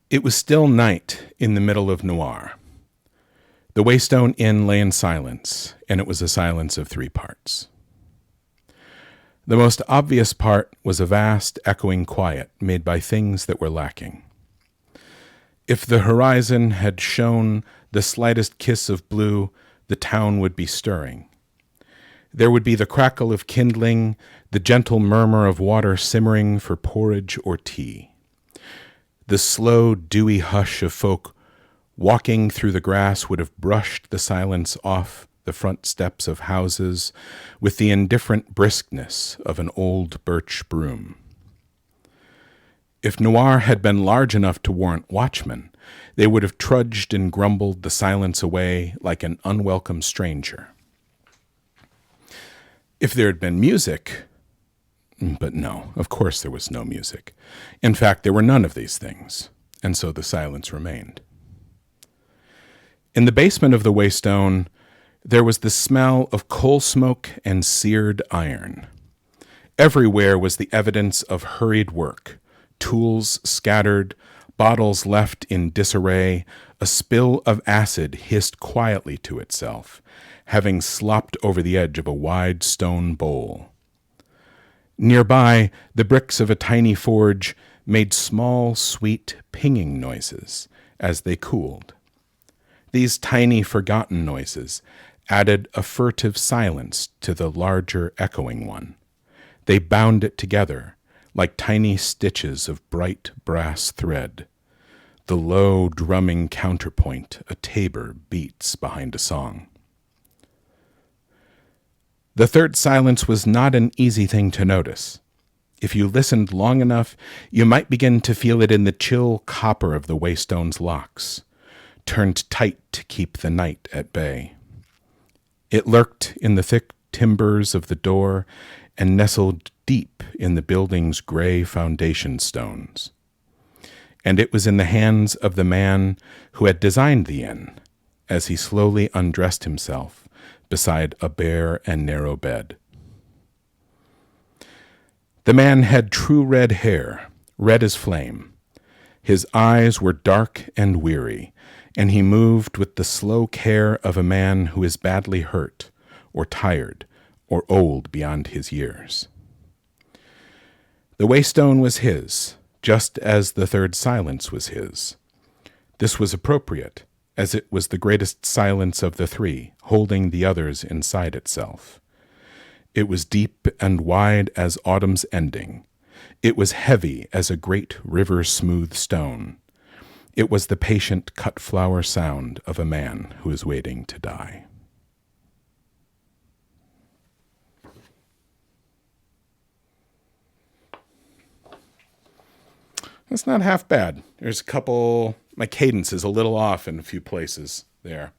It was still night in the middle of Noir. The Waystone Inn lay in silence, and it was a silence of 3 parts. The most obvious part was a vast, echoing quiet made by things that were lacking. If the horizon had shown the slightest kiss of blue, the town would be stirring. There would be the crackle of kindling, the gentle murmur of water simmering for porridge or tea. The slow, dewy hush of folk walking through the grass would have brushed the silence off the front steps of houses with the indifferent briskness of an old birch broom. If Noir had been large enough to warrant watchmen, they would have trudged and grumbled the silence away like an unwelcome stranger. If there had been music, but no, of course there was no music. In fact, there were none of these things, and so the silence remained. In the basement of the Waystone, there was the smell of coal smoke and seared iron. Everywhere was the evidence of hurried work, tools scattered, bottles left in disarray, a spill of acid hissed quietly to itself, having slopped over the edge of a wide stone bowl. Nearby, the bricks of a tiny forge made small, sweet, pinging noises as they cooled. These tiny, forgotten noises added a furtive silence to the larger, echoing one. They bound it together like tiny stitches of bright brass thread. The low, drumming counterpoint a tabor beats behind a song. The third silence was not an easy thing to notice. If you listened long enough, you might begin to feel it in the chill copper of the Waystone's locks, turned tight to keep the night at bay. It lurked in the thick timbers of the door and nestled deep in the building's gray foundation stones. And it was in the hands of the man who had designed the inn, as he slowly undressed himself beside a bare and narrow bed. The man had true red hair, red as flame. His eyes were dark and weary, and he moved with the slow care of a man who is badly hurt, or tired, or old beyond his years. The Waystone was his, just as the third silence was his. This was appropriate, as it was the greatest silence of the 3, holding the others inside itself. It was deep and wide as autumn's ending. It was heavy as a great river-smooth stone. It was the patient cut-flower sound of a man who is waiting to die. That's not half bad. There's a couple, my cadence is a little off in a few places there.